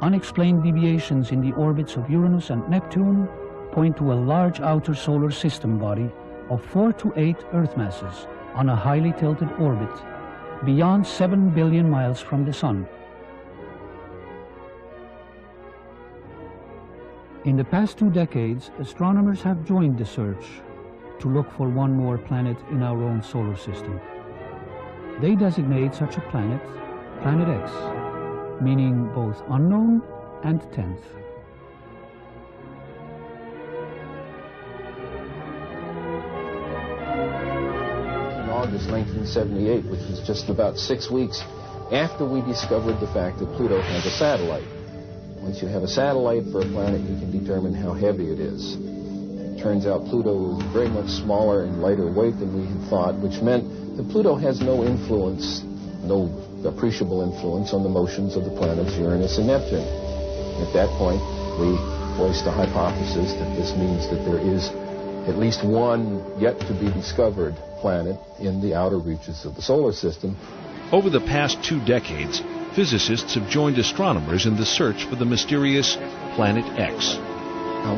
Unexplained deviations in the orbits of Uranus and Neptune point to a large outer solar system body of 4 to 8 Earth masses on a highly tilted orbit, beyond 7 billion miles from the Sun. In the past 2 decades, astronomers have joined the search to look for one more planet in our own solar system. They designate such a planet Planet X, meaning both unknown and 10th. In August 1978, which was just about 6 weeks after we discovered the fact that Pluto has a satellite. Once you have a satellite for a planet, you can determine how heavy it is. It turns out Pluto is very much smaller and lighter weight than we had thought, which meant that Pluto has no influence, no appreciable influence on the motions of the planets Uranus and Neptune. At that point, we voiced the hypothesis that this means that there is at least one yet to be discovered planet in the outer reaches of the solar system. Over the past 2 decades, physicists have joined astronomers in the search for the mysterious Planet X.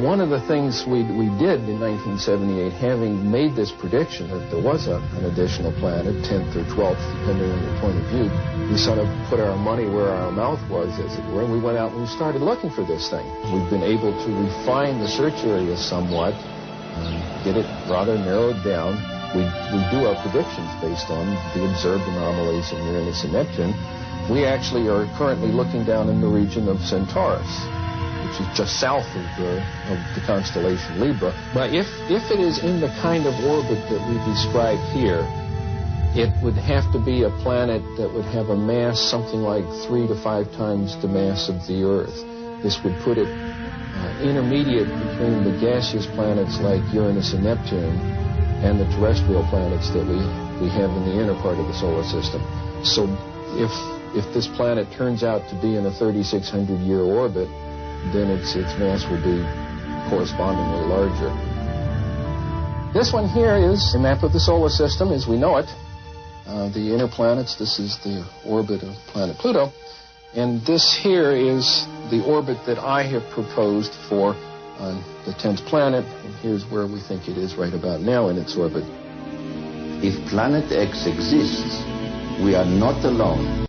One of the things we did in 1978, having made this prediction that there was an additional planet, 10th or 12th, depending on your point of view, we sort of put our money where our mouth was, as it were, and we went out and we started looking for this thing. We've been able to refine the search area somewhat, get it rather narrowed down. We do our predictions based on the observed anomalies in Uranus and Neptune. We actually are currently looking down in the region of Centaurus, which is just south of the constellation Libra. But if it is in the kind of orbit that we described here, it would have to be a planet that would have a mass something like 3 to 5 times the mass of the Earth. This would put it intermediate between the gaseous planets like Uranus and Neptune and the terrestrial planets that we have in the inner part of the solar system. So if this planet turns out to be in a 3,600-year orbit, then its mass will be correspondingly larger. This one here is a map of the solar system as we know it. The inner planets, this is the orbit of planet Pluto. And this here is the orbit that I have proposed for the 10th planet. And here's where we think it is right about now in its orbit. If Planet X exists, we are not alone.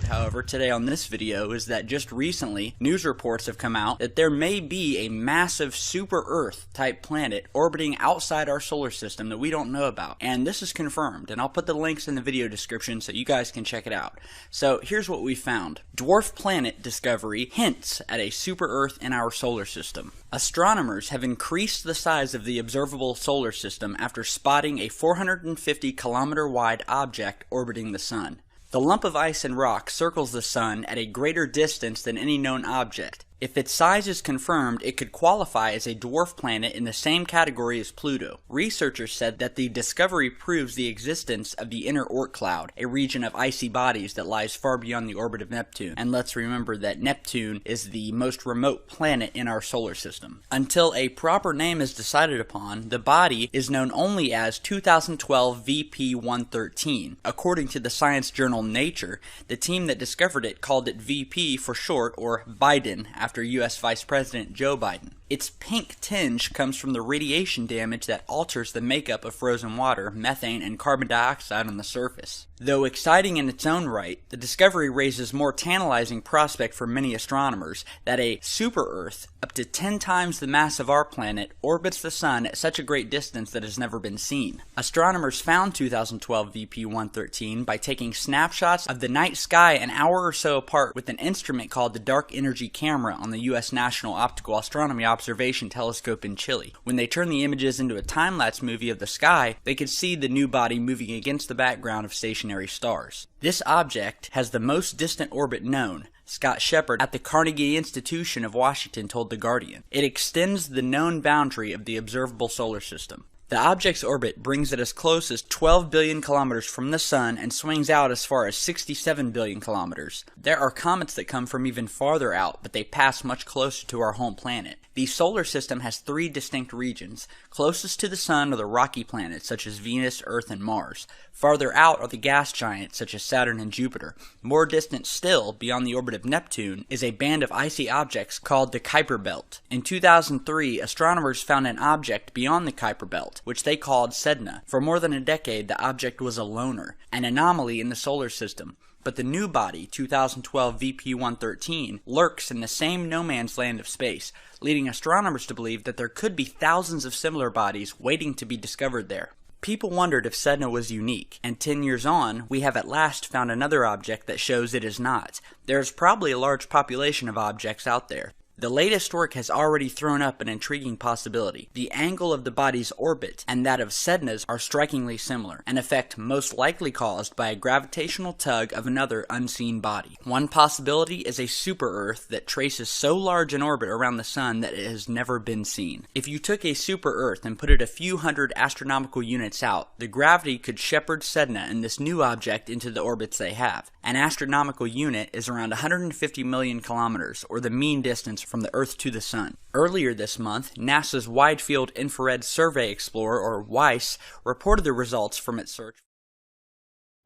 However, today on this video is that just recently, news reports have come out that there may be a massive super-Earth type planet orbiting outside our solar system that we don't know about. And this is confirmed, and I'll put the links in the video description so you guys can check it out. So here's what we found. Dwarf planet discovery hints at a super-Earth in our solar system. Astronomers have increased the size of the observable solar system after spotting a 450-kilometer wide object orbiting the Sun. The lump of ice and rock circles the Sun at a greater distance than any known object. If its size is confirmed, it could qualify as a dwarf planet in the same category as Pluto. Researchers said that the discovery proves the existence of the inner Oort cloud, a region of icy bodies that lies far beyond the orbit of Neptune. And let's remember that Neptune is the most remote planet in our solar system. Until a proper name is decided upon, the body is known only as 2012 VP113. According to the science journal Nature, the team that discovered it called it VP for short, or Biden, after U.S. Vice President Joe Biden. Its pink tinge comes from the radiation damage that alters the makeup of frozen water, methane, and carbon dioxide on the surface. Though exciting in its own right, the discovery raises more tantalizing prospect for many astronomers that a super-Earth, up to 10 times the mass of our planet, orbits the Sun at such a great distance that has never been seen. Astronomers found 2012 VP113 by taking snapshots of the night sky an hour or so apart with an instrument called the Dark Energy Camera on the U.S. National Optical Astronomy Observation Telescope in Chile. When they turned the images into a time-lapse movie of the sky, they could see the new body moving against the background of stationary stars. This object has the most distant orbit known, Scott Shepard at the Carnegie Institution of Washington told The Guardian. It extends the known boundary of the observable solar system. The object's orbit brings it as close as 12 billion kilometers from the Sun and swings out as far as 67 billion kilometers. There are comets that come from even farther out, but they pass much closer to our home planet. The solar system has 3 distinct regions. Closest to the Sun are the rocky planets such as Venus, Earth, and Mars. Farther out are the gas giants such as Saturn and Jupiter. More distant still, beyond the orbit of Neptune, is a band of icy objects called the Kuiper Belt. In 2003, astronomers found an object beyond the Kuiper Belt, which they called Sedna. For more than a decade, the object was a loner, an anomaly in the solar system. But the new body, 2012 VP-113, lurks in the same no-man's land of space, leading astronomers to believe that there could be thousands of similar bodies waiting to be discovered there. People wondered if Sedna was unique, and 10 years on, we have at last found another object that shows it is not. There is probably a large population of objects out there. The latest work has already thrown up an intriguing possibility. The angle of the body's orbit and that of Sedna's are strikingly similar, an effect most likely caused by a gravitational tug of another unseen body. One possibility is a super-Earth that traces so large an orbit around the Sun that it has never been seen. If you took a super-Earth and put it a few hundred astronomical units out, the gravity could shepherd Sedna and this new object into the orbits they have. An astronomical unit is around 150 million kilometers, or the mean distance from the Earth to the Sun. Earlier this month, NASA's Wide Field Infrared Survey Explorer, or WISE, reported the results from its search.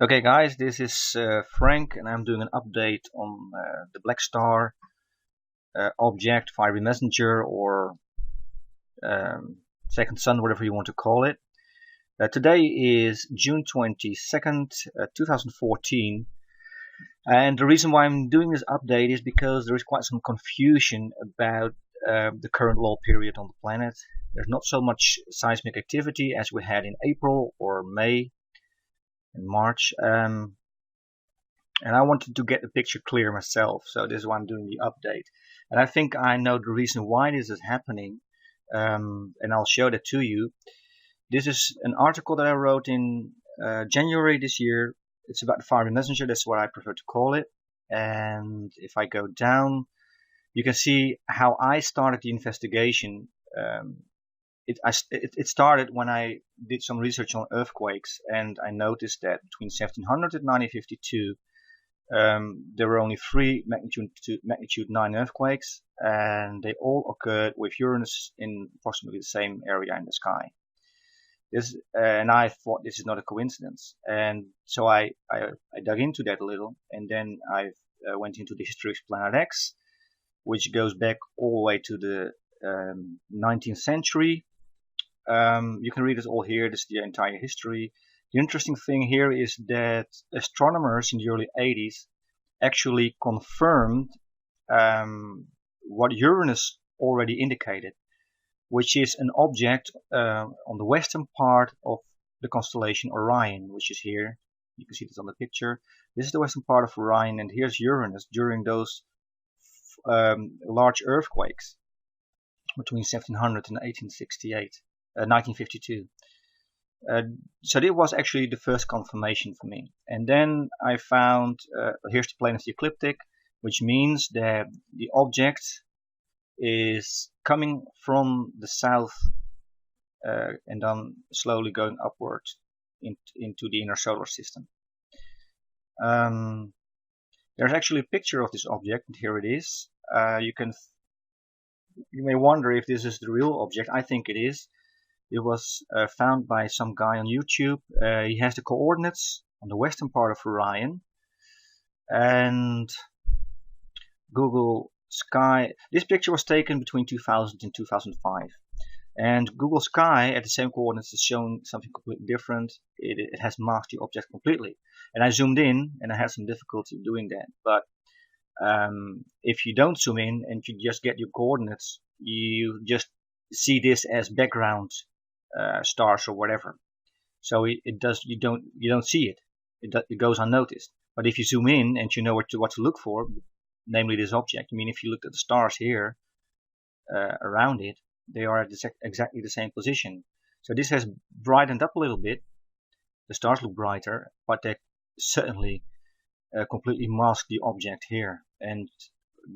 Okay guys, this is Frank, and I'm doing an update on the black star object, fiery messenger, or second sun, whatever you want to call it. Today is June 22nd, 2014. And the reason why I'm doing this update is because there is quite some confusion about the current lull period on the planet. There's not so much seismic activity as we had in April or May and March. And I wanted to get the picture clear myself, so this is why I'm doing the update. And I think I know the reason why this is happening, and I'll show that to you. This is an article that I wrote in January this year. It's about the fiery messenger, that's what I prefer to call it. And if I go down, you can see how I started the investigation. It started when I did some research on earthquakes, and I noticed that between 1700 and 1952, there were only 3 magnitude 9 earthquakes, and they all occurred with Uranus in approximately the same area in the sky. And I thought this is not a coincidence, and so I dug into that a little, and then I went into the history of Planet X, which goes back all the way to the 19th century. You can read it all here. This is the entire history. The interesting thing here is that astronomers in the early 80s actually confirmed what Uranus already indicated, which is an object on the western part of the constellation Orion, which is here. You can see this on the picture. This is the western part of Orion, and here's Uranus during those large earthquakes between 1700 and 1952. So this was actually the first confirmation for me. And then I found, here's the plane of the ecliptic, which means that the object is coming from the south and then slowly going upwards into the inner solar system. There's actually a picture of this object, and here it is. You may wonder if this is the real object. I think it is. It was found by some guy on YouTube. He has the coordinates on the western part of Orion, and Google Sky. This picture was taken between 2000 and 2005, and Google Sky at the same coordinates is showing something completely different. It has masked the object completely, and I zoomed in, and I had some difficulty doing that. But if you don't zoom in and you just get your coordinates, you just see this as background stars or whatever. So you don't see it. It goes unnoticed. But if you zoom in and you know what to look for, namely this object. I mean, if you look at the stars here around it, they are at exactly the same position. So this has brightened up a little bit. The stars look brighter, but they certainly completely mask the object here. And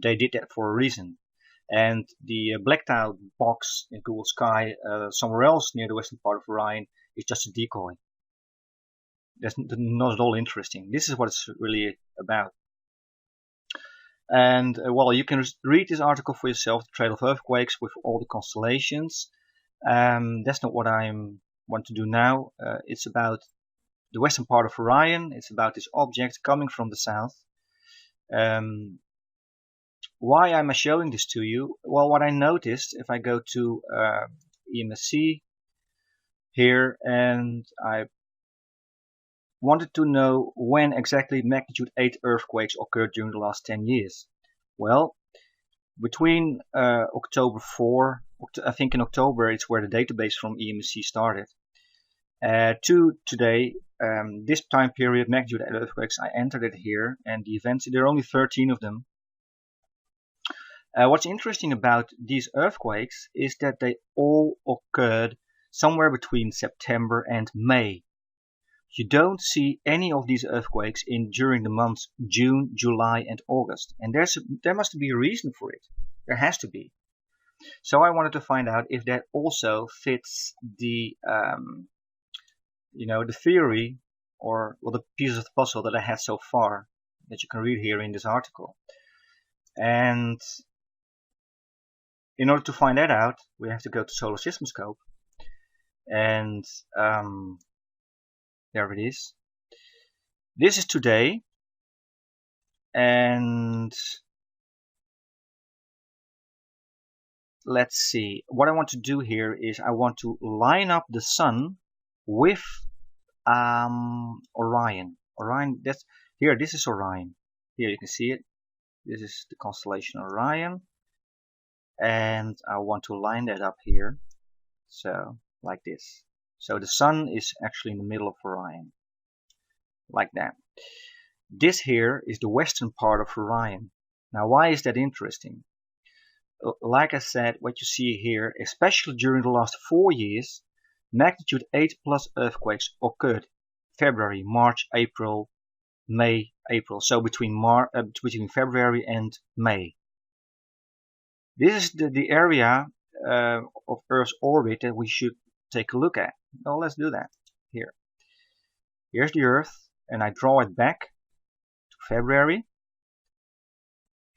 they did that for a reason. And the blacked out box in Google Sky somewhere else near the western part of Orion is just a decoy. That's not at all interesting. This is what it's really about. And well, you can read this article for yourself, The Trail of Earthquakes, with all the constellations. That's not what I want to do now. It's about the western part of Orion. It's about this object coming from the south. Why am I showing this to you? Well, what I noticed, if I go to EMSC here, and I wanted to know when exactly magnitude 8 earthquakes occurred during the last 10 years. Well, between October 4, I think in October it's where the database from EMSC started, to today, this time period, magnitude 8 earthquakes, I entered it here, and the events, there are only 13 of them. What's interesting about these earthquakes is that they all occurred somewhere between September and May. You don't see any of these earthquakes during the months June, July, and August. And there must be a reason for it. There has to be. So I wanted to find out if that also fits the, the theory, or well, the pieces of the puzzle that I had so far, that you can read here in this article. And in order to find that out, we have to go to Solar System Scope. And there it is. This is today, and let's see. What I want to do here is I want to line up the Sun with Orion. Orion. That's here. This is Orion. Here you can see it. This is the constellation Orion, and I want to line that up here. So like this. So the Sun is actually in the middle of Orion, like that. This here is the western part of Orion. Now, why is that interesting? Like I said, what you see here, especially during the last 4 years, magnitude 8 plus earthquakes occurred February, March, April, May, April. So between February and May. This is the area of Earth's orbit that we should take a look at. Well, let's do that here. Here's the Earth, and I draw it back to February.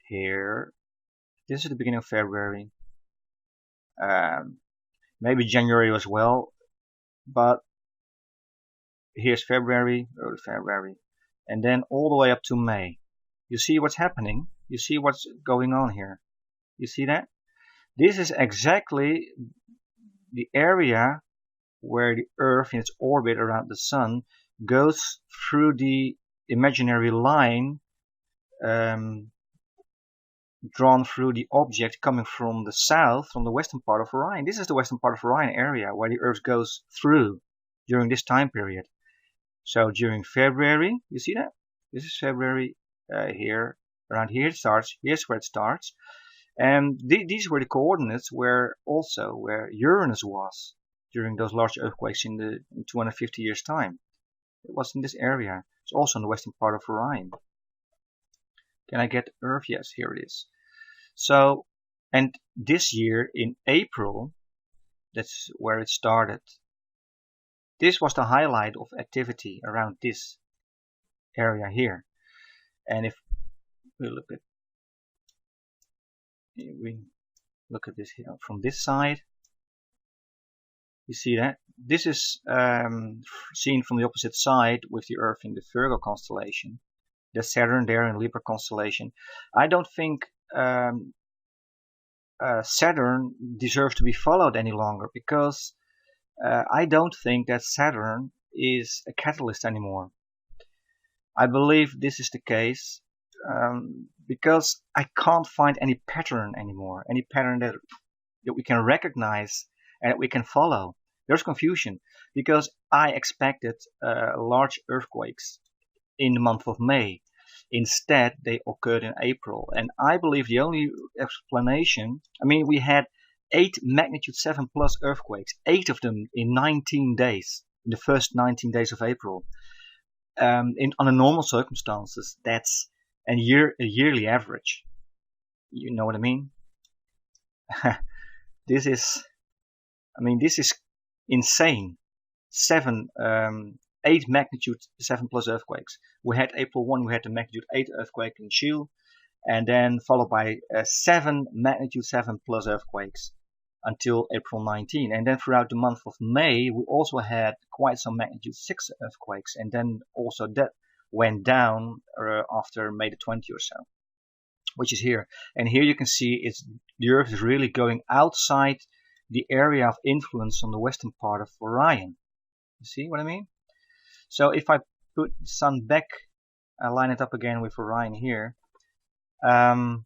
Here, this is the beginning of February. Maybe January as well, but here's February, early February, and then all the way up to May. You see what's happening? You see what's going on here? You see that? This is exactly the area where the Earth in its orbit around the Sun goes through the imaginary line drawn through the object coming from the south, from the western part of Orion. This is the western part of Orion area where the Earth goes through during this time period. So during February, you see that? This is February here. Around here it starts. Here's where it starts. And these were the coordinates where Uranus was during those large earthquakes in 250 years' time. It was in this area. It's also in the western part of Orion. Can I get Earth? Yes, here it is. So, and this year in April, that's where it started. This was the highlight of activity around this area here. And if we look at this here from this side, you see that this is seen from the opposite side with the Earth in the Virgo constellation. There's Saturn there in Libra constellation. I don't think Saturn deserves to be followed any longer, because I don't think that Saturn is a catalyst anymore. I believe this is the case because I can't find any pattern anymore, any pattern that we can recognize and that we can follow. There's confusion because I expected large earthquakes in the month of May. Instead, they occurred in April. And I believe the only explanation, we had 8 magnitude 7 plus earthquakes, 8 of them in 19 days, in the first 19 days of April. Under normal circumstances, that's a yearly average. You know what I mean? this is, I mean, this is insane. 8 magnitude 7 plus earthquakes. We had April 1, we had the magnitude 8 earthquake in Chile, and then followed by 7 magnitude 7 plus earthquakes until April 19. And then throughout the month of May, we also had quite some magnitude 6 earthquakes, and then also that went down after May the 20th or so, which is here. And here you can see the Earth is really going outside the area of influence on the western part of Orion. You see what I mean? So if I put the Sun back, I line it up again with Orion here, and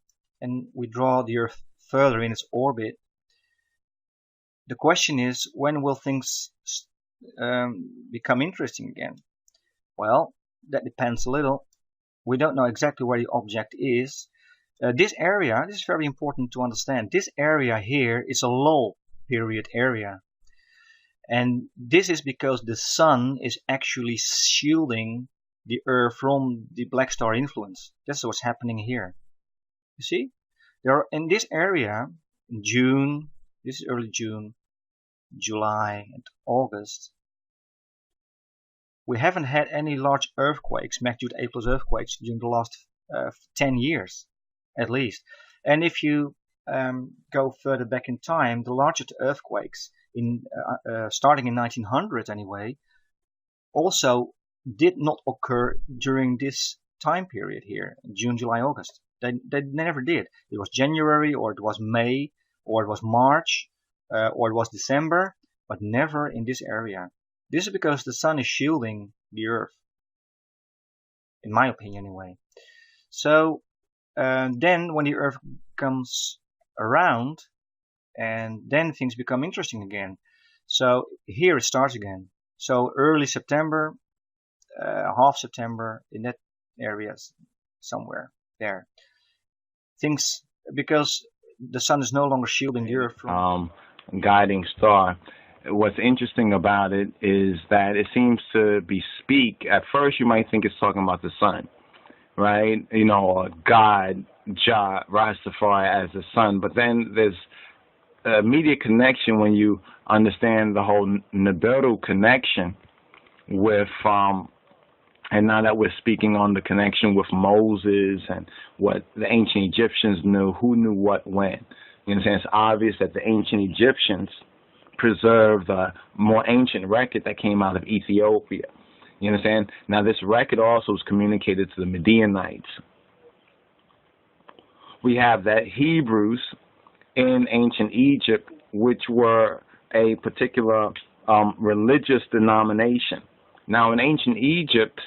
we draw the Earth further in its orbit. The question is, when will things become interesting again? Well, that depends a little. We don't know exactly where the object is. This area, this is very important to understand. This area here is a lull period area. And this is because the Sun is actually shielding the Earth from the black star influence. That's what's happening here. You see? There are, in this area, in June, this is early June, July and August, we haven't had any large earthquakes, magnitude 8 plus earthquakes, during the last 10 years, at least. And if you go further back in time, the largest earthquakes, starting in 1900 anyway, also did not occur during this time period here, June, July, August. They never did. It was January, or it was May, or it was March, or it was December, but never in this area. This is because the Sun is shielding the Earth, in my opinion anyway. So then when the Earth comes around, and then things become interesting again. So here it starts again. So early September, half September, in that area somewhere there. Things, because the Sun is no longer shielding the Earth from guiding star. What's interesting about it is that it seems to bespeak, at first you might think it's talking about the Sun, right? You know, God, Jah, Rastafari as the Sun, but then there's immediate connection when you understand the whole NIBIRU connection with, and now that we're speaking on the connection with Moses and what the ancient Egyptians knew, who knew what when. You know what I'm saying? It's obvious that the ancient Egyptians preserved a more ancient record that came out of Ethiopia. You understand? Now this record also is communicated to the Midianites. We have that Hebrews in ancient Egypt, which were a particular religious denomination. Now in ancient Egypt,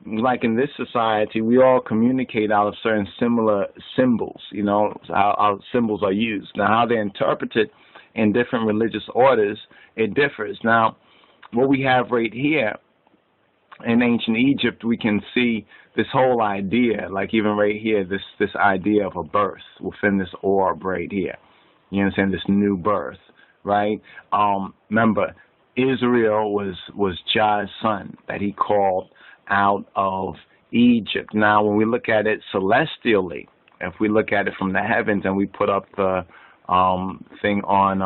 like in this society, we all communicate out of certain similar symbols, you know, how symbols are used. Now how they're interpreted in different religious orders, it differs. Now what we have right here in ancient Egypt, we can see this whole idea, like even right here, this idea of a birth within this orb right here. You understand, this new birth, right? Remember, Israel was Jah's son that he called out of Egypt. Now, when we look at it celestially, if we look at it from the heavens and we put up the thing on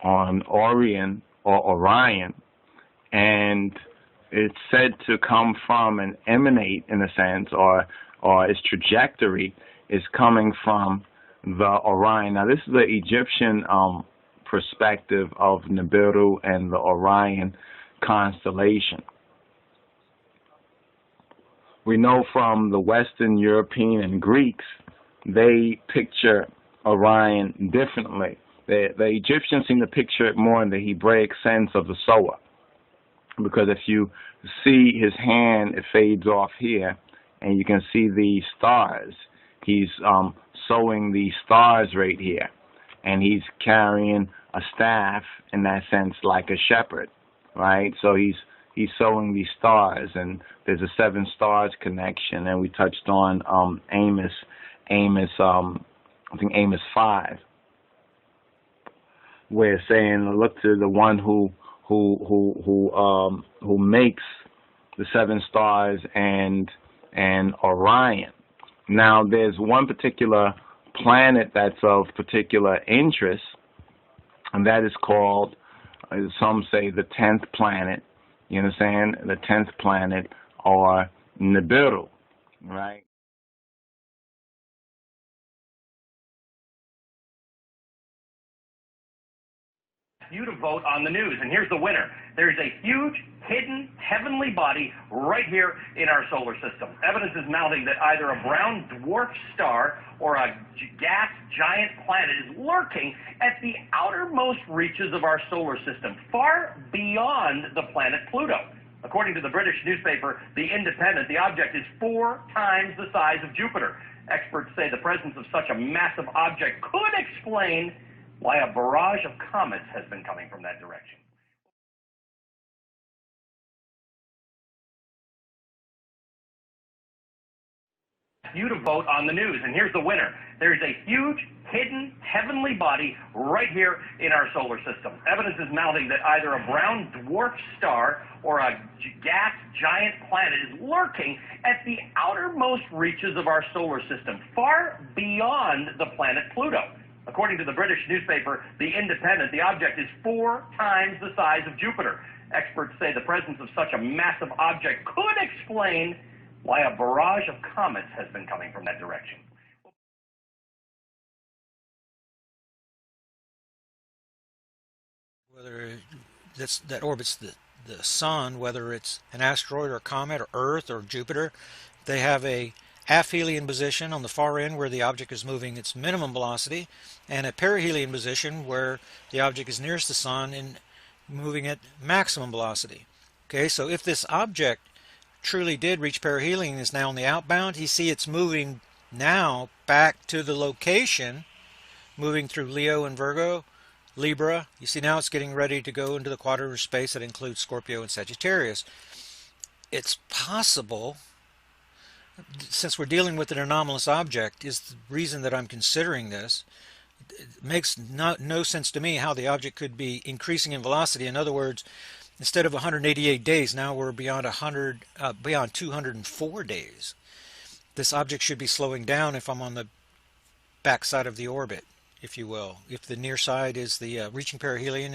Orion or Orion, and it's said to come from and emanate, in a sense, or its trajectory is coming from the Orion. Now, this is the Egyptian perspective of NIBIRU and the Orion constellation. We know from the Western European and Greeks, they picture Orion differently. The Egyptians seem to picture it more in the Hebraic sense of the sower, because if you see his hand, it fades off here, and you can see the stars. He's sowing the stars right here, and he's carrying a staff in that sense, like a shepherd, right? So he's sowing these stars, and there's a 7 stars connection, and we touched on Amos, I think Amos 5, where it's saying, look to the one who makes the 7 stars and Orion. Now, there's one particular planet that's of particular interest, and that is called, some say, the 10th planet. You understand? The 10th planet, or NIBIRU, right? You to vote on the news, and here's the winner. There's a huge, hidden, heavenly body right here in our solar system. Evidence is mounting that either a brown dwarf star or a gas giant planet is lurking at the outermost reaches of our solar system, far beyond the planet Pluto. According to the British newspaper The Independent, the object is 4 times the size of Jupiter. Experts say the presence of such a massive object could explain why a barrage of comets has been coming from that direction. You to vote on the news, and here's the winner. There's a huge, hidden, heavenly body right here in our solar system. Evidence is mounting that either a brown dwarf star or a gas giant planet is lurking at the outermost reaches of our solar system, far beyond the planet Pluto. According to the British newspaper The Independent, the object is 4 times the size of Jupiter. Experts say the presence of such a massive object could explain why a barrage of comets has been coming from that direction. Whether that orbits the sun, whether it's an asteroid or a comet or Earth or Jupiter, they have a aphelion position on the far end where the object is moving its minimum velocity, and a perihelion position where the object is nearest the sun and moving at maximum velocity. Okay, so if this object truly did reach perihelion and is now on the outbound, you see it's moving now back to the location, moving through Leo and Virgo, Libra. You see now it's getting ready to go into the quadrant of space that includes Scorpio and Sagittarius. It's possible, since we're dealing with an anomalous object, is the reason that I'm considering this. It makes no sense to me how the object could be increasing in velocity. In other words, instead of 188 days, now we're beyond 204 days. This object should be slowing down if I'm on the back side of the orbit, if you will. If the near side is the reaching perihelion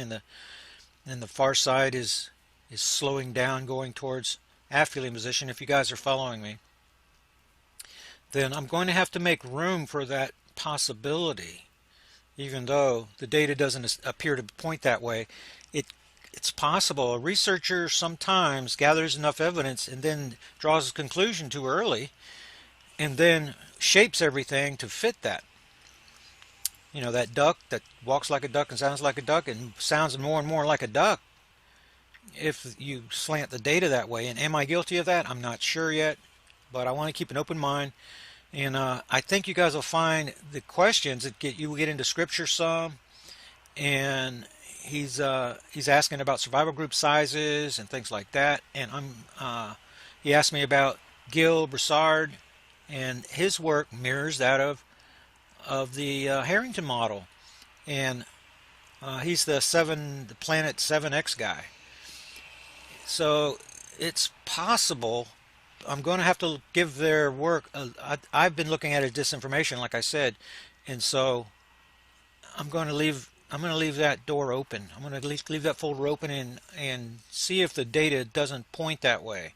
and the far side is slowing down, going towards aphelion position, if you guys are following me, then I'm going to have to make room for that possibility. Even though the data doesn't appear to point that way, it's possible. A researcher sometimes gathers enough evidence and then draws a conclusion too early and then shapes everything to fit that. You know, that duck that walks like a duck and sounds like a duck and sounds more and more like a duck, if you slant the data that way. And am I guilty of that? I'm not sure yet, but I want to keep an open mind. And I think you guys will find the questions that you will get into scripture some, and he's asking about survival group sizes and things like that. And he asked me about Gil Broussard, and his work mirrors that of the Harrington model, and he's the planet 7X guy. So it's possible. I'm going to have to give their work. I've been looking at it as disinformation, like I said, and so I'm going to leave that door open. I'm going to leave that folder open and see if the data doesn't point that way.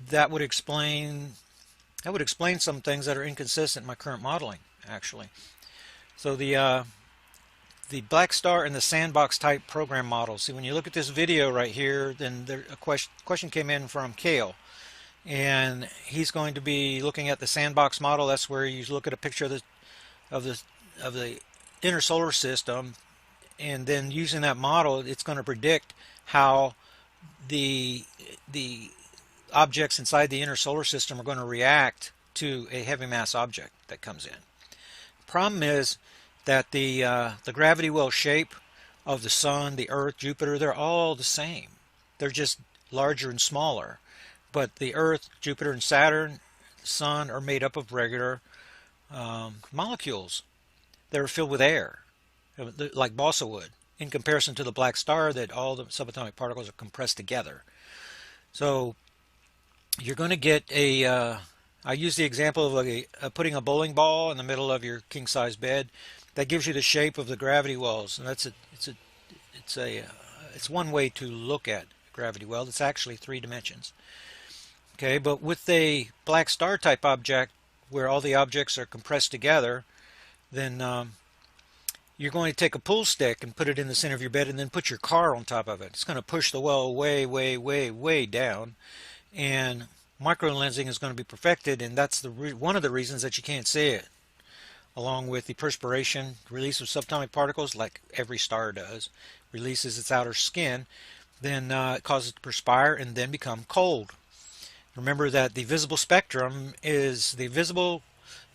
That would explain some things that are inconsistent in my current modeling, actually. So the black star and the sandbox type program model. See, when you look at this video right here, then a question came in from Kale. And he's going to be looking at the sandbox model. That's where you look at a picture of the inner solar system, and then using that model, it's going to predict how the objects inside the inner solar system are going to react to a heavy mass object that comes in. Problem is that the gravity well shape of the sun, the Earth, Jupiter, they're all the same. They're just larger and smaller. But the Earth, Jupiter, and Saturn, the Sun, are made up of regular molecules that are filled with air, like balsa wood, in comparison to the black star that all the subatomic particles are compressed together. So you're going to get a I use the example of putting a bowling ball in the middle of your king-size bed. That gives you the shape of the gravity wells, and it's one way to look at gravity well. It's actually 3 dimensions. Okay, but with a black star type object where all the objects are compressed together, then you're going to take a pool stick and put it in the center of your bed and then put your car on top of it. It's going to push the well way, way, way, way down, and microlensing is going to be perfected, and that's one of the reasons that you can't see it. Along with the perspiration, release of subatomic particles, like every star does, releases its outer skin, then it causes it to perspire and then become cold. Remember that the visible spectrum is the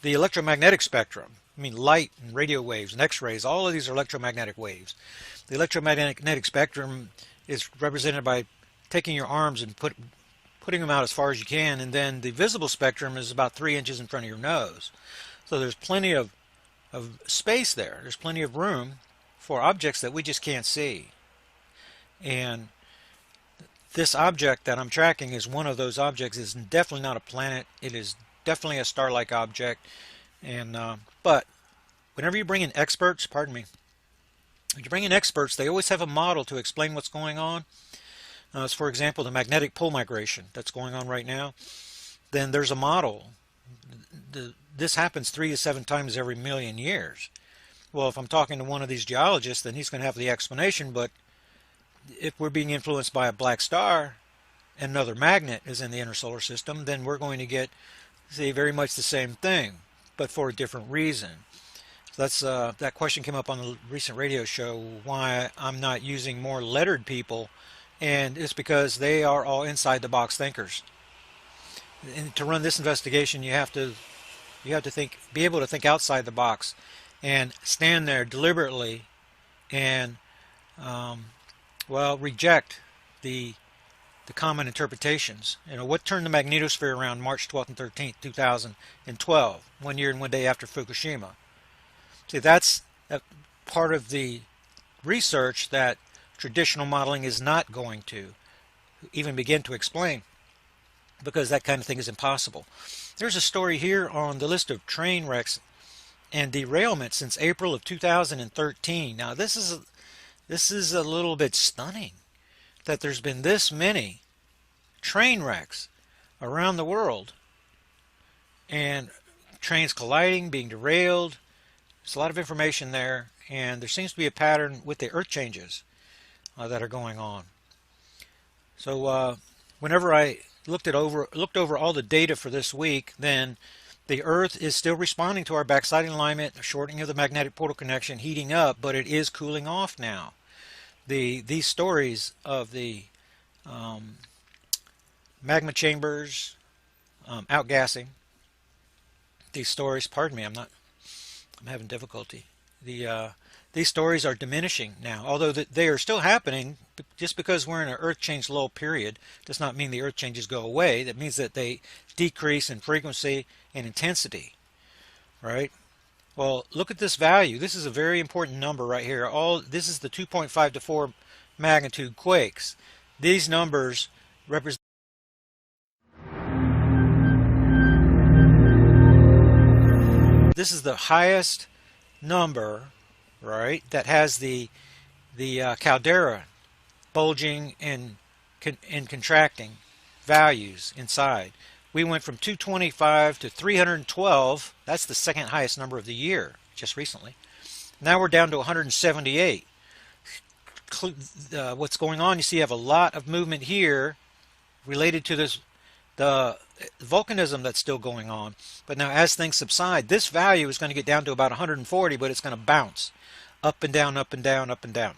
electromagnetic spectrum. I mean, light and radio waves and X-rays, all of these are electromagnetic waves. The electromagnetic spectrum is represented by taking your arms and putting them out as far as you can, and then the visible spectrum is about 3 inches in front of your nose. So there's plenty of space there. There's plenty of room for objects that we just can't see. And this object that I'm tracking is one of those objects. It's definitely not a planet. It is definitely a star-like object. And but whenever you bring in experts, pardon me, when you bring in experts, they always have a model to explain what's going on. As for example, the magnetic pole migration that's going on right now. Then there's a model. This happens 3 to 7 times every million years. Well, if I'm talking to one of these geologists, then he's going to have the explanation, but if we're being influenced by a black star and another magnet is in the inner solar system, then we're going to get, say, very much the same thing, but for a different reason. So that's that question came up on the recent radio show, why I'm not using more lettered people, and it's because they are all inside the box thinkers. And to run this investigation, you have to think, be able to think outside the box, and stand there deliberately and well, reject the common interpretations. You know, what turned the magnetosphere around March 12th and 13th, 2012, 1 year and 1 day after Fukushima? See, that's a part of the research that traditional modeling is not going to even begin to explain, because that kind of thing is impossible. There's a story here on the list of train wrecks and derailments since April of 2013. Now, this is a little bit stunning that there's been this many train wrecks around the world, and trains colliding, being derailed. There's a lot of information there, and there seems to be a pattern with the earth changes that are going on. So whenever I looked over all the data for this week, then the Earth is still responding to our backsliding alignment, a shortening of the magnetic portal connection, heating up, but it is cooling off now. These stories of the magma chambers outgassing, these stories, pardon me, I'm having difficulty. These stories are diminishing now, although they are still happening. Just because we're in an earth change low period does not mean the earth changes go away. That means that they decrease in frequency and intensity, right? Well, look at this value. This is a very important number right here. This is the 2.5 to 4 magnitude quakes. These numbers represent this is the highest number, right, that has the caldera bulging and contracting values inside. We went from 225 to 312. That's the second highest number of the year, just recently. Now we're down to 178. What's going on? You see, you have a lot of movement here related to the volcanism that's still going on. But now, as things subside, this value is going to get down to about 140, but it's going to bounce up and down, up and down, up and down,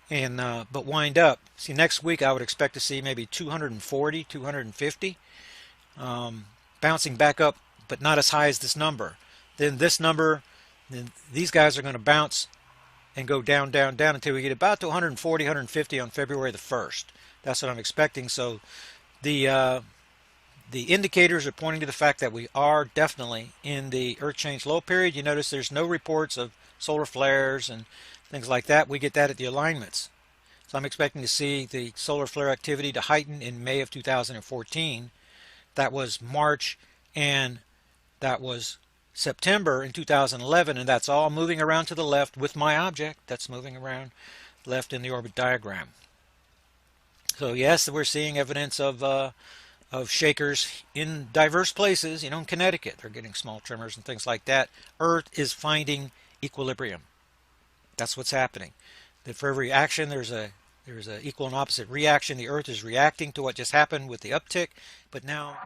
and but wind up. See, next week I would expect to see maybe 240, 250, bouncing back up, but not as high as this number. Then this number, then these guys are going to bounce and go down, down, down until we get about to 140, 150 on February the 1st. That's what I'm expecting. So the indicators are pointing to the fact that we are definitely in the Earth change low period. You notice there's no reports of solar flares and things like that. We get that at the alignments. So I'm expecting to see the solar flare activity to heighten in May of 2014. That was March and that was September in 2011, and that's all moving around to the left with my object that's moving around left in the orbit diagram. So yes, we're seeing evidence of shakers in diverse places. In Connecticut, they're getting small tremors and things like that. Earth is finding equilibrium. That's what's happening. That for every action, there's a equal and opposite reaction. The Earth is reacting to what just happened with the uptick, but now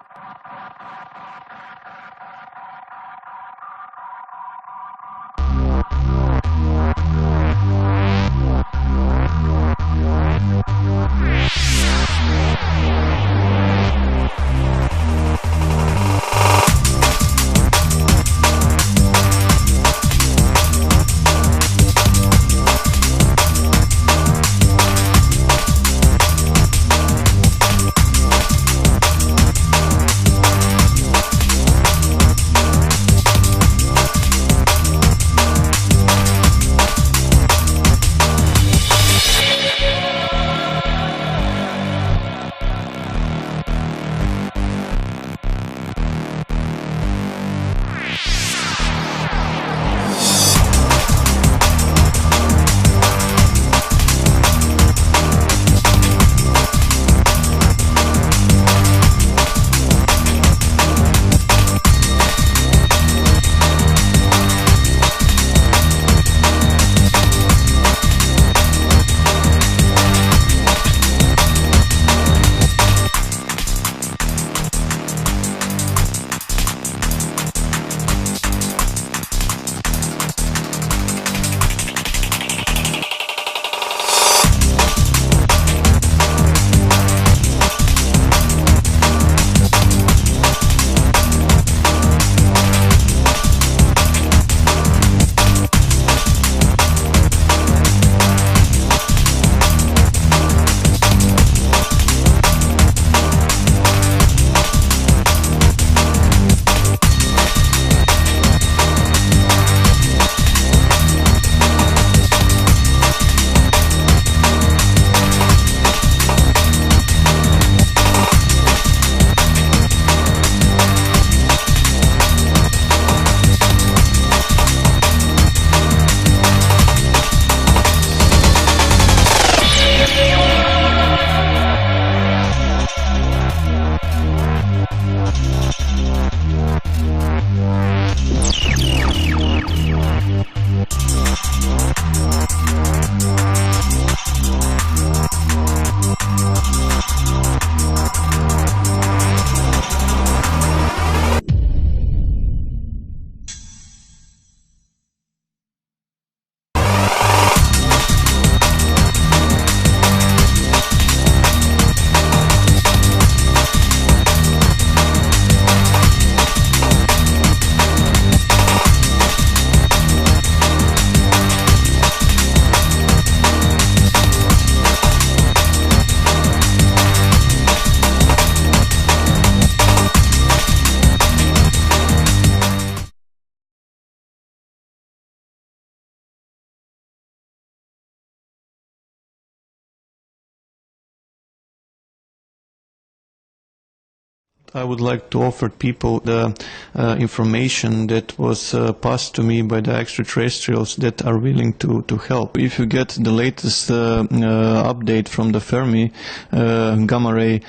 I would like to offer people the information that was passed to me by the extraterrestrials that are willing to help. If you get the latest update from the Fermi Gamma Ray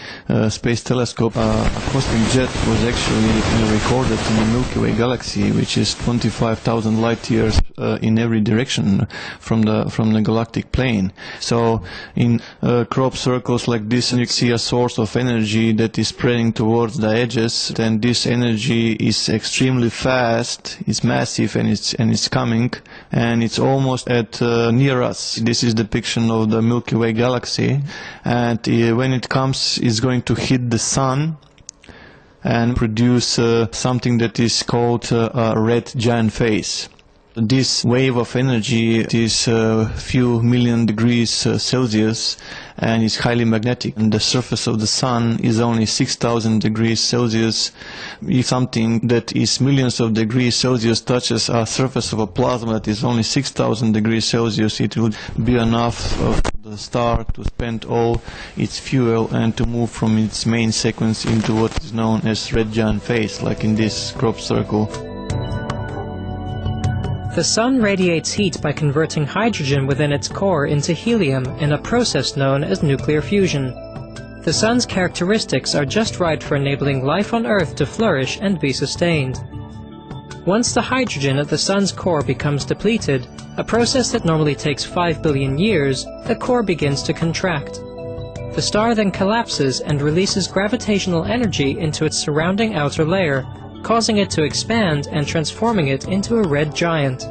Space Telescope, a cosmic jet was actually recorded in the Milky Way galaxy, which is 25,000 light years in every direction from the galactic plane. So in crop circles like this, you see a source of energy that is spreading towards the edges, then this energy is extremely fast, it's massive, and it's coming, and it's almost at near us. This is depiction of the Milky Way galaxy, and when it comes, it's going to hit the sun and produce something that is called a red giant phase. This wave of energy is a few million degrees Celsius and is highly magnetic. And the surface of the sun is only 6,000 degrees Celsius. If something that is millions of degrees Celsius touches a surface of a plasma that is only 6,000 degrees Celsius, it will be enough for the the star to spend all its fuel and to move from its main sequence into what is known as red giant phase, like in this crop circle. The Sun radiates heat by converting hydrogen within its core into helium in a process known as nuclear fusion. The Sun's characteristics are just right for enabling life on Earth to flourish and be sustained. Once the hydrogen at the Sun's core becomes depleted, a process that normally takes 5 billion years, the core begins to contract. The star then collapses and releases gravitational energy into its surrounding outer layer, causing it to expand and transforming it into a red giant.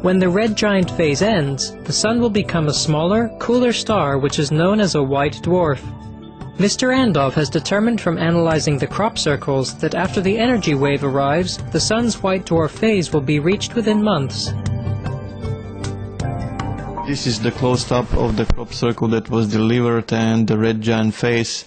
When the red giant phase ends, the Sun will become a smaller, cooler star which is known as a white dwarf. Mr. Andov has determined from analyzing the crop circles that after the energy wave arrives, the Sun's white dwarf phase will be reached within months. This is the close-up of the crop circle that was delivered and the red giant phase.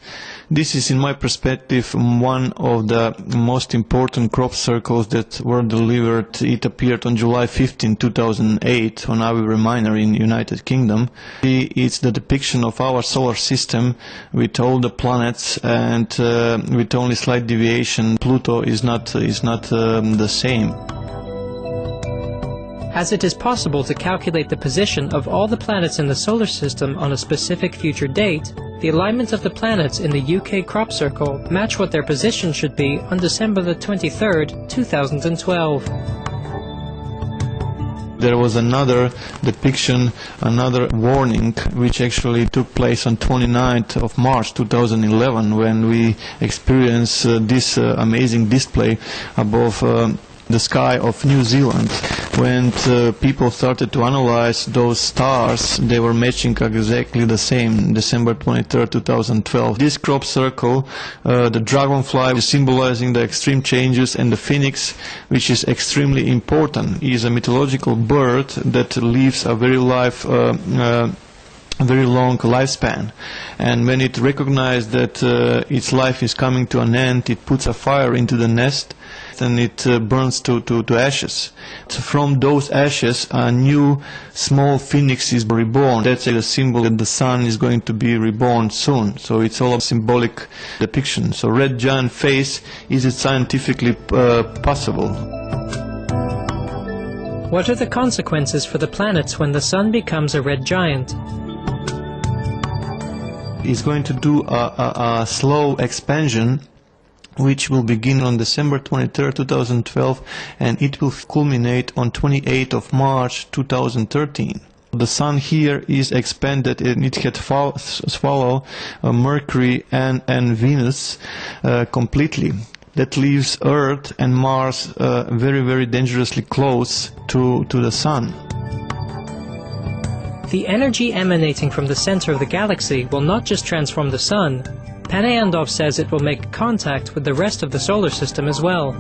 This is, in my perspective, one of the most important crop circles that were delivered. It appeared on July 15, 2008 on NIBIRU Minor in United Kingdom. It's the depiction of our solar system with all the planets and with only slight deviation. Pluto is not the same. As it is possible to calculate the position of all the planets in the solar system on a specific future date, the alignment of the planets in the UK crop circle match what their position should be on December the 23rd, 2012. There was another depiction, another warning, which actually took place on 29th of March 2011 when we experienced this amazing display above the sky of New Zealand. When people started to analyze those stars, they were matching exactly the same, December 23rd, 2012. This crop circle, the dragonfly is symbolizing the extreme changes, and the phoenix, which is extremely important, is a mythological bird that lives a very very long lifespan, and when it recognizes that its life is coming to an end, it puts a fire into the nest and it burns to ashes. So from those ashes a new small phoenix is reborn. That's a symbol that the Sun is going to be reborn soon, so it's all a symbolic depiction. So red giant phase, is it scientifically possible? What are the consequences for the planets when the Sun becomes a red giant? It's going to do a slow expansion, which will begin on December 23rd, 2012, and it will culminate on 28th of March 2013. The Sun here is expanded and it had swallowed Mercury and Venus completely. That leaves Earth and Mars very, very dangerously close to the Sun. The energy emanating from the center of the galaxy will not just transform the Sun. Andov says it will make contact with the rest of the solar system as well.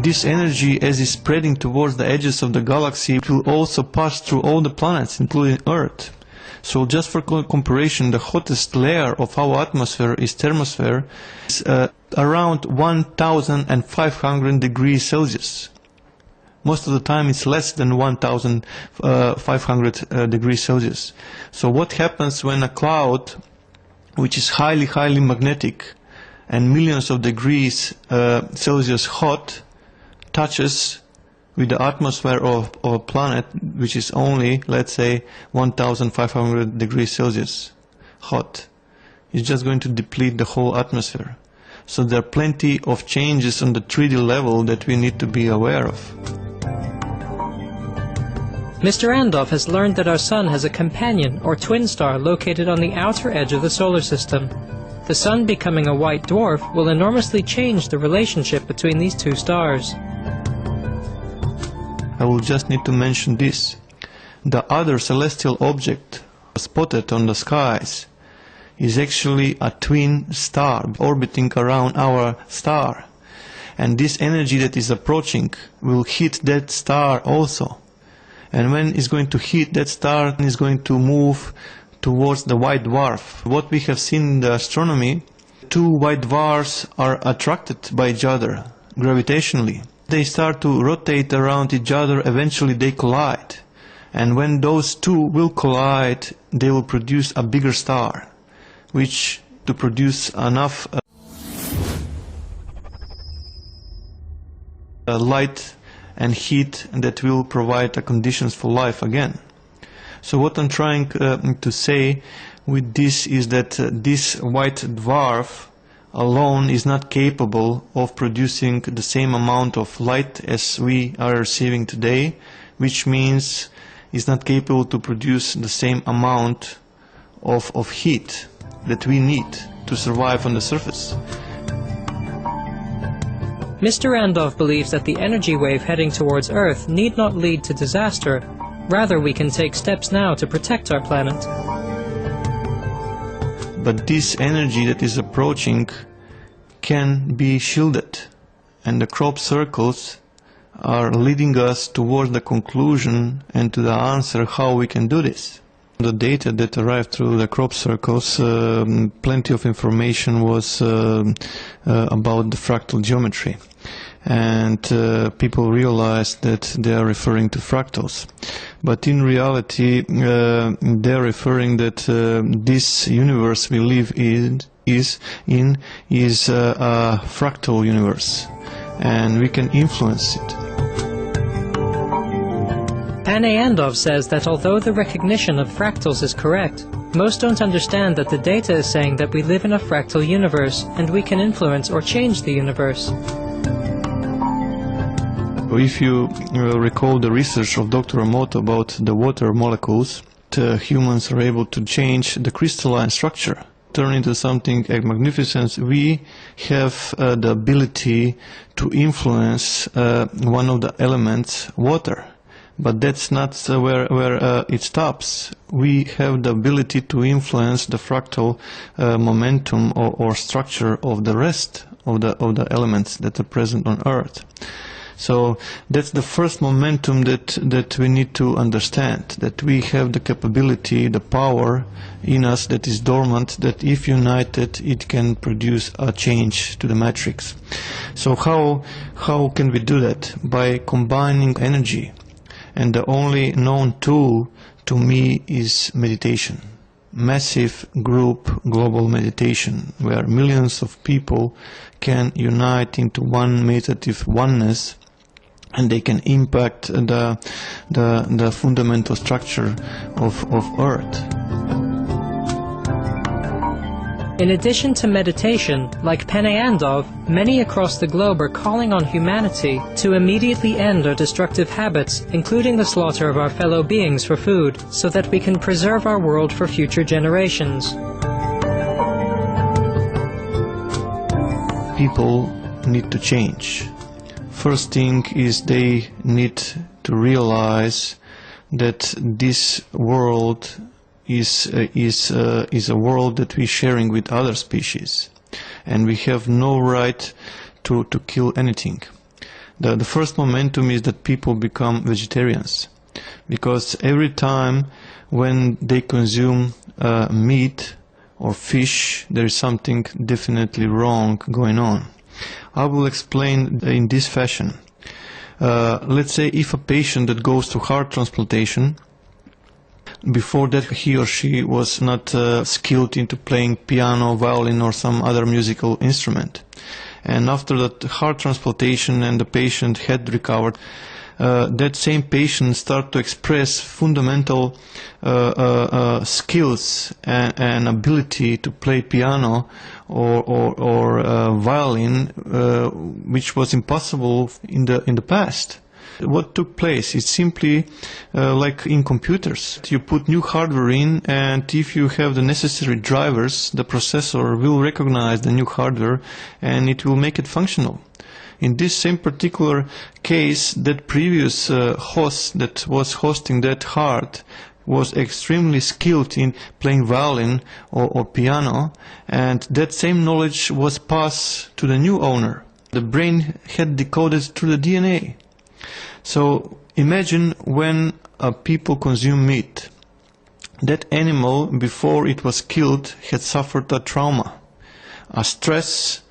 This energy, as is spreading towards the edges of the galaxy, will also pass through all the planets, including Earth. So just for comparison, the hottest layer of our atmosphere is thermosphere, is around 1,500 degrees Celsius. Most of the time it's less than 1,500 degrees Celsius. So what happens when a cloud, which is highly magnetic and millions of degrees Celsius hot, touches with the atmosphere of a planet which is only, let's say, 1,500 degrees Celsius hot? It's just going to deplete the whole atmosphere. So there are plenty of changes on the 3D level that we need to be aware of. Mr. Andov has learned that our Sun has a companion or twin star located on the outer edge of the solar system. The Sun becoming a white dwarf will enormously change the relationship between these two stars. I will just need to mention this. The other celestial object spotted on the skies is actually a twin star orbiting around our star. And this energy that is approaching will hit that star also. And when it's going to hit that star, it's going to move towards the white dwarf. What we have seen in the astronomy, two white dwarfs are attracted by each other gravitationally. They start to rotate around each other, eventually they collide. And when those two will collide, they will produce a bigger star, which to produce enough light and heat that will provide the conditions for life again. So what I'm trying to say with this is that this white dwarf alone is not capable of producing the same amount of light as we are receiving today, which means it's not capable to produce the same amount of heat that we need to survive on the surface. Mr. Andov believes that the energy wave heading towards Earth need not lead to disaster. Rather, we can take steps now to protect our planet. But this energy that is approaching can be shielded, and the crop circles are leading us towards the conclusion and to the answer how we can do this. The data that arrived through the crop circles, plenty of information was about the fractal geometry, and people realized that they are referring to fractals. But in reality, they are referring that this universe we live in is a fractal universe, and we can influence it. Panay Andov says that although the recognition of fractals is correct, most don't understand that the data is saying that we live in a fractal universe and we can influence or change the universe. If you recall the research of Dr. Emoto about the water molecules, humans are able to change the crystalline structure, turn into something magnificent. We have the ability to influence one of the elements, water. But that's not where it stops. We have the ability to influence the fractal momentum or structure of the rest of the elements that are present on Earth. So that's the first momentum that we need to understand, that we have the capability, the power in us that is dormant, that if united it can produce a change to the matrix. So how can we do that? By combining energy. And the only known tool to me is meditation. Massive group global meditation, where millions of people can unite into one meditative oneness, and they can impact the fundamental structure of Earth. In addition to meditation, like Panay Andov, many across the globe are calling on humanity to immediately end our destructive habits, including the slaughter of our fellow beings for food, so that we can preserve our world for future generations. People need to change. First thing is they need to realize that this world is a world that we're sharing with other species, and we have no right to kill anything. The first momentum is that people become vegetarians, because every time when they consume meat or fish, there is something definitely wrong going on. I will explain in this fashion. Let's say if a patient that goes to heart transplantation, before that he or she was not skilled into playing piano, violin or some other musical instrument. And after that heart transplantation and the patient had recovered, that same patient start to express fundamental skills and ability to play piano or violin, which was impossible in the past. What took place is simply like in computers. You put new hardware in, and if you have the necessary drivers, the processor will recognize the new hardware and it will make it functional. In this same particular case, that previous host that was hosting that heart was extremely skilled in playing violin or piano, and that same knowledge was passed to the new owner. The brain had decoded through the DNA. So imagine when people consume meat. That animal, before it was killed, had suffered a trauma, a stress,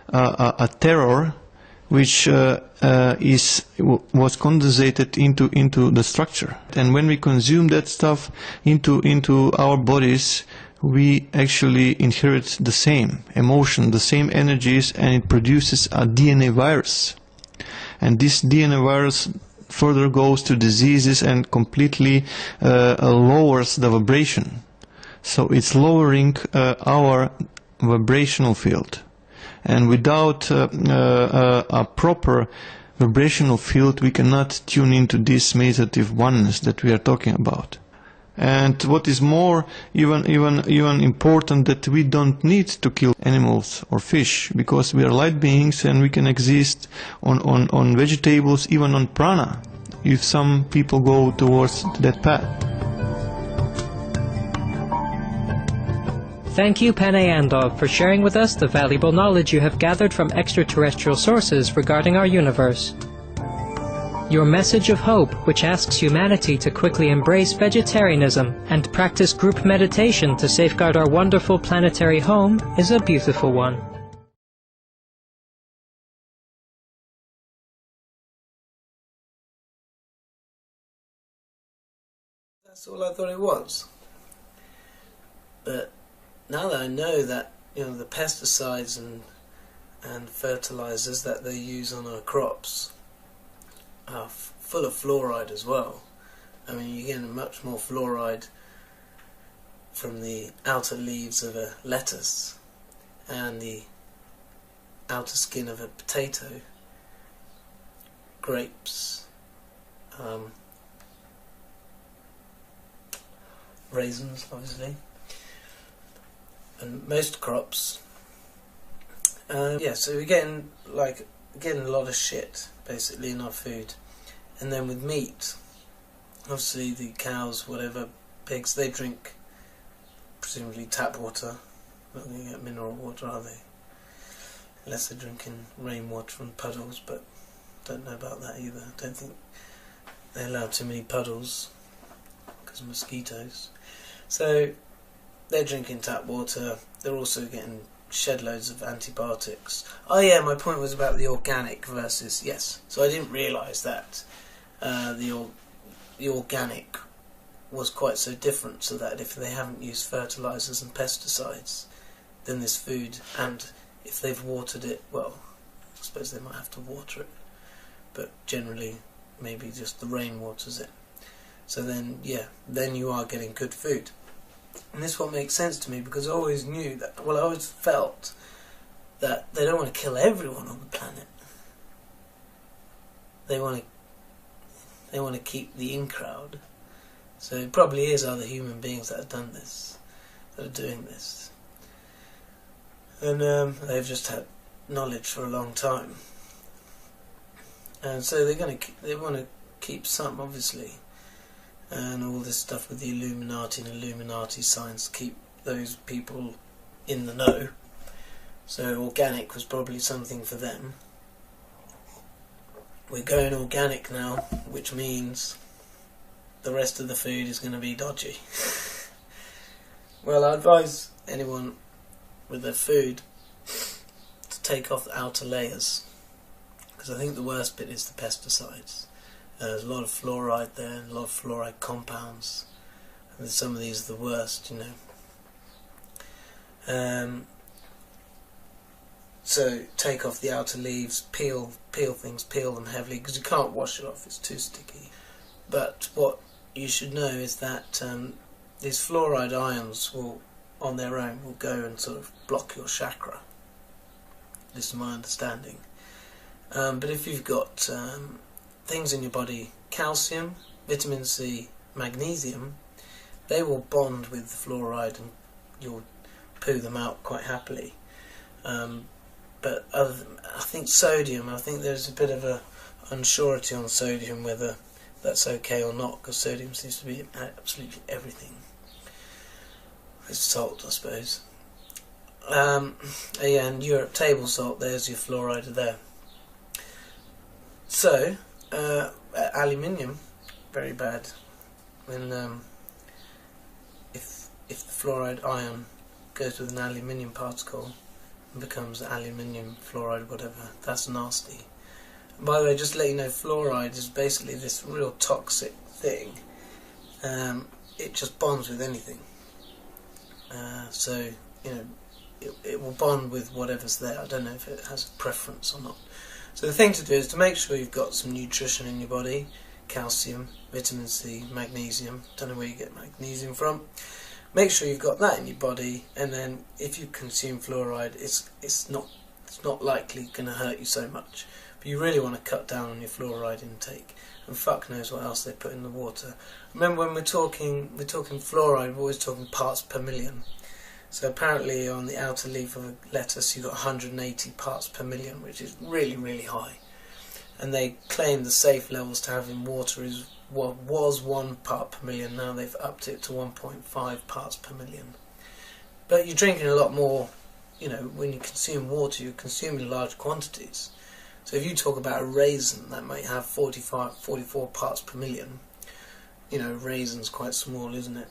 a terror which was condensated into the structure. And when we consume that stuff into our bodies, we actually inherit the same emotion, the same energies, and it produces a DNA virus. And this DNA virus further goes to diseases and completely lowers the vibration. So it's lowering our vibrational field. And without a proper vibrational field, we cannot tune into this meditative oneness that we are talking about. And what is more, even important, that we don't need to kill animals or fish, because we are light beings and we can exist on vegetables, even on prana, if some people go towards that path. Thank you, Panay Andov, for sharing with us the valuable knowledge you have gathered from extraterrestrial sources regarding our universe. Your message of hope, which asks humanity to quickly embrace vegetarianism and practice group meditation to safeguard our wonderful planetary home, is a beautiful one. That's all I thought it was. But now that I know that, the pesticides and fertilizers that they use on our crops are full of fluoride as well. I mean, you're getting much more fluoride from the outer leaves of a lettuce and the outer skin of a potato, grapes, raisins, obviously, and most crops. So we're getting a lot of shit basically in our food. And then with meat, obviously the cows, whatever, pigs, they drink presumably tap water. Not going to get mineral water, are they? Unless they're drinking rainwater from puddles, but don't know about that either. Don't think they allow too many puddles because of mosquitoes. So they're drinking tap water. They're also getting shed loads of antibiotics. Oh yeah, my point was about the organic versus, yes. So I didn't realise that the organic was quite so different, so that if they haven't used fertilisers and pesticides, then this food, and if they've watered it, well, I suppose they might have to water it, but generally maybe just the rain waters it. So then, then you are getting good food. And this what makes sense to me, because I always knew that, I always felt that they don't want to kill everyone on the planet. They want to keep the in crowd. So it probably is other human beings that have done this, that are doing this. And they've just had knowledge for a long time. And so they want to keep some, obviously. And all this stuff with the Illuminati and Illuminati signs keep those people in the know. So organic was probably something for them. We're going organic now, which means the rest of the food is going to be dodgy. Well, I advise anyone with their food to take off the outer layers, because I think the worst bit is the pesticides. There's a lot of fluoride there, a lot of fluoride compounds, and some of these are the worst, So take off the outer leaves, peel things, peel them heavily, because you can't wash it off, it's too sticky. But what you should know is that these fluoride ions will, on their own, will go and sort of block your chakra. This is my understanding. But if you've got things in your body, calcium, vitamin C, magnesium, they will bond with the fluoride and you'll poo them out quite happily. But I think sodium, I think there's a bit of a unsurety on sodium whether that's okay or not, because sodium seems to be in absolutely everything. It's salt, I suppose. And Europe, table salt, there's your fluoride there. So, aluminium, very bad. When if the fluoride ion goes with an aluminium particle and becomes aluminium fluoride, whatever, that's nasty. By the way, just to let you know, fluoride is basically this real toxic thing. It just bonds with anything. So, you know, it will bond with whatever's there. I don't know if it has a preference or not. So the thing to do is to make sure you've got some nutrition in your body. Calcium, vitamin C, magnesium. Don't know where you get magnesium from. Make sure you've got that in your body, and then if you consume fluoride, it's not likely going to hurt you so much. But you really want to cut down on your fluoride intake, and fuck knows what else they put in the water. Remember, when we're talking fluoride, we're always talking parts per million. So apparently on the outer leaf of a lettuce you've got 180 parts per million, which is really, really high. And they claim the safe levels to have in water is what was 1 part per million. Now they've upped it to 1.5 parts per million. But you're drinking a lot more. You know, when you consume water, you're consuming large quantities. So if you talk about a raisin, that might have 44 parts per million. You know, raisin's quite small, isn't it?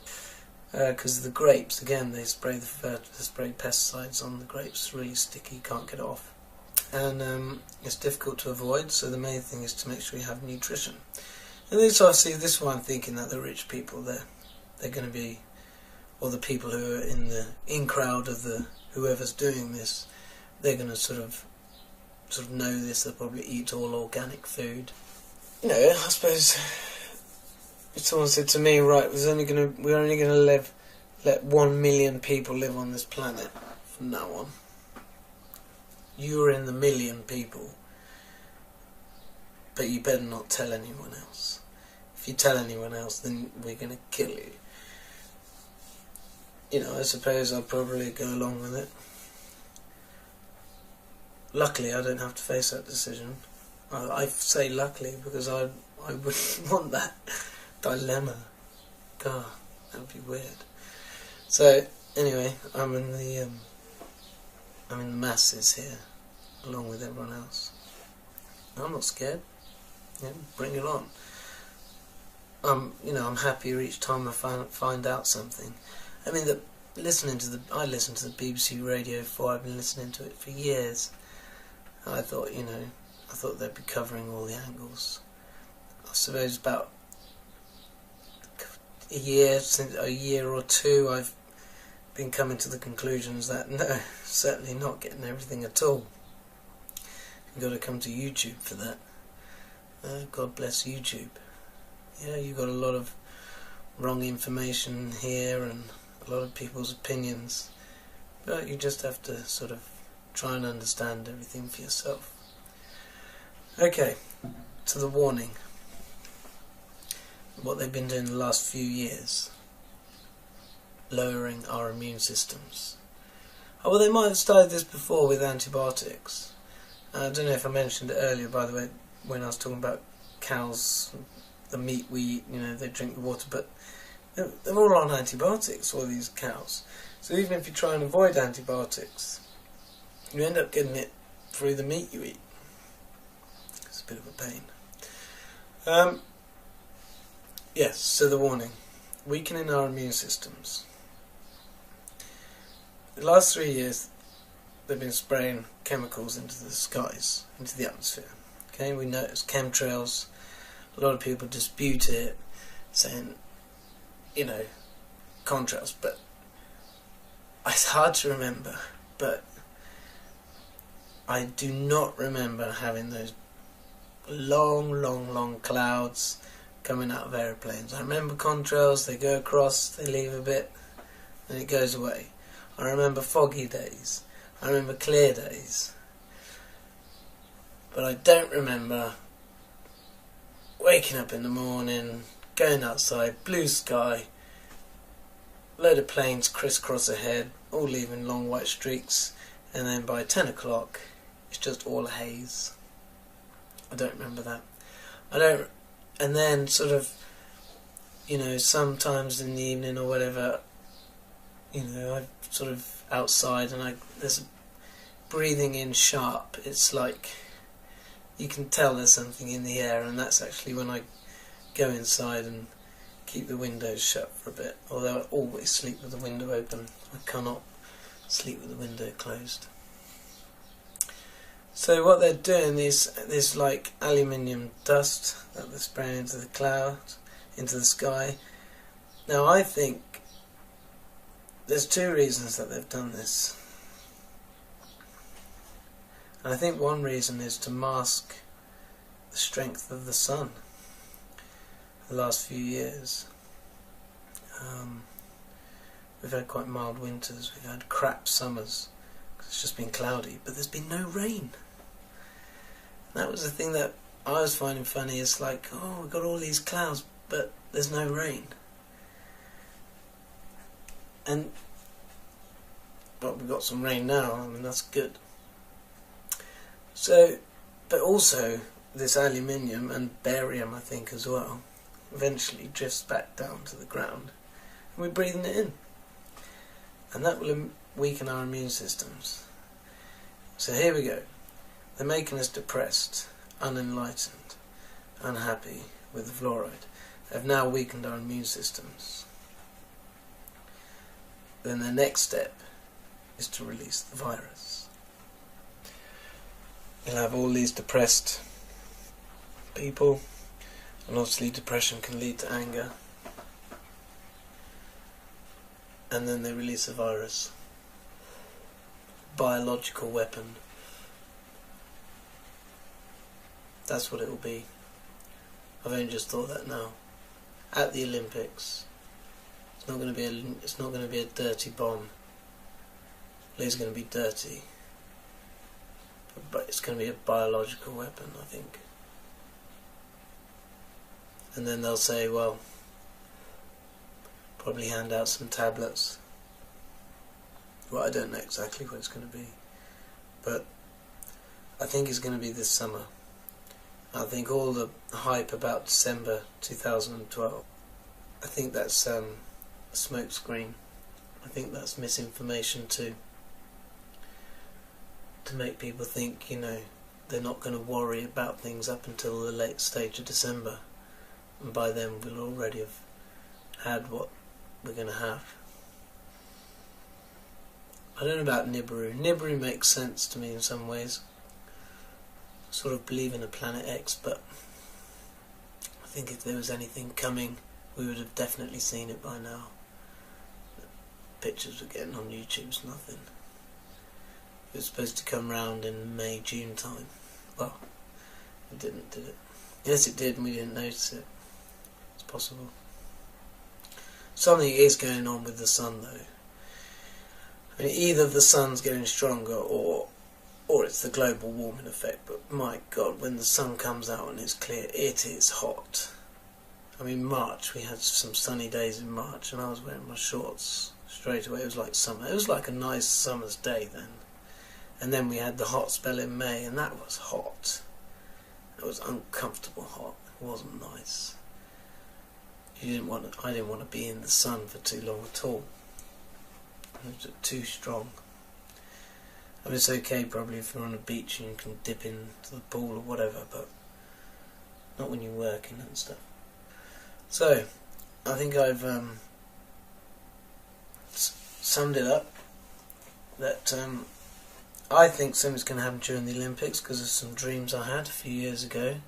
Because the grapes, again, they spray pesticides on the grapes. It's really sticky, you can't get it off. And it's difficult to avoid, so the main thing is to make sure you have nutrition. And this, obviously, this is why I'm thinking that the rich people, they're going to be, or the people who are in the crowd of the whoever's doing this, they're going to sort of know this. They'll probably eat all organic food. You know, I suppose if someone said to me, right, we're only going to let 1 million people live on this planet from now on. You're in the million people, but you better not tell anyone else. If you tell anyone else, then we're going to kill you. You know, I suppose I'll probably go along with it. Luckily, I don't have to face that decision. I say luckily because I wouldn't want that dilemma. God, that would be weird. So anyway, I'm in the masses here, along with everyone else. I'm not scared. Yeah, bring it on. I'm happier each time I find out something. I mean, I listened to the BBC Radio 4. I've been listening to it for years. I thought they'd be covering all the angles. I suppose about a year or two, I've been coming to the conclusions that no, certainly not getting everything at all. You've got to come to YouTube for that. God bless YouTube. Yeah, you've got a lot of wrong information here and a lot of people's opinions, but you just have to sort of try and understand everything for yourself. Okay, to the warning. What they've been doing the last few years. Lowering our immune systems. Oh, well, they might have started this before with antibiotics. I don't know if I mentioned it earlier, by the way, when I was talking about cows, the meat we eat, they drink the water, but they're all on antibiotics, all these cows. So even if you try and avoid antibiotics, you end up getting it through the meat you eat. It's a bit of a pain. Yes, so the warning. Weakening our immune systems. The last 3 years, they've been spraying chemicals into the skies, into the atmosphere. Okay, we know it's chemtrails. A lot of people dispute it, saying, contrails. But it's hard to remember. But I do not remember having those long clouds coming out of aeroplanes. I remember contrails, they go across, they leave a bit, and it goes away. I remember foggy days. I remember clear days. But I don't remember waking up in the morning, going outside, blue sky, load of planes crisscross ahead, all leaving long white streaks, and then by 10 o'clock it's just all haze. I don't remember that. And then sort of, sometimes in the evening or whatever, I'm sort of outside and there's breathing in sharp. It's like you can tell there's something in the air, and that's actually when I go inside and keep the windows shut for a bit. Although I always sleep with the window open. I cannot sleep with the window closed. So what they're doing is this like aluminium dust that they're spraying into the clouds, into the sky. Now I think there's two reasons that they've done this. And I think one reason is to mask the strength of the sun. The last few years we've had quite mild winters, we've had crap summers, it's just been cloudy, but there's been no rain. That was the thing that I was finding funny. It's like, oh, we've got all these clouds, but there's no rain. But we've got some rain now. I mean, that's good. So, but also this aluminium and barium, I think, as well, eventually drifts back down to the ground, and we're breathing it in, and that will weaken our immune systems. So here we go. They're making us depressed, unenlightened, unhappy with the fluoride. They've now weakened our immune systems. Then the next step is to release the virus. You'll have all these depressed people, and obviously depression can lead to anger. And then they release a virus. Biological weapon. That's what it will be. I've only just thought that now. At the Olympics, it's not going to be a dirty bomb. At least it's going to be dirty, but it's going to be a biological weapon, I think. And then they'll say, well, probably hand out some tablets. Well, I don't know exactly what it's going to be, but I think it's going to be this summer. I think all the hype about December 2012, I think that's a smokescreen. I think that's misinformation too, to make people think, you know, they're not going to worry about things up until the late stage of December, and by then we'll already have had what we're going to have. I don't know about NIBIRU. NIBIRU makes sense to me in some ways. Sort of believe in a Planet X, but I think if there was anything coming, we would have definitely seen it by now. The pictures we're getting on YouTube's nothing. It was supposed to come round in May, June time. Well, it didn't, did it? Yes, it did, and we didn't notice it. It's possible. Something is going on with the sun, though. I mean, either the sun's getting stronger, or it's the global warming effect, but my God, when the sun comes out and it's clear, it is hot. I mean, March, we had some sunny days in March, and I was wearing my shorts straight away. It was like summer. It was like a nice summer's day then. And then we had the hot spell in May, and that was hot. It was uncomfortable hot. It wasn't nice. I didn't want to be in the sun for too long at all. It was too strong. I mean, it's okay probably if you're on a beach and you can dip into the pool or whatever, but not when you're working and stuff. So, I think I've summed it up, that I think something's going to happen during the Olympics because of some dreams I had a few years ago.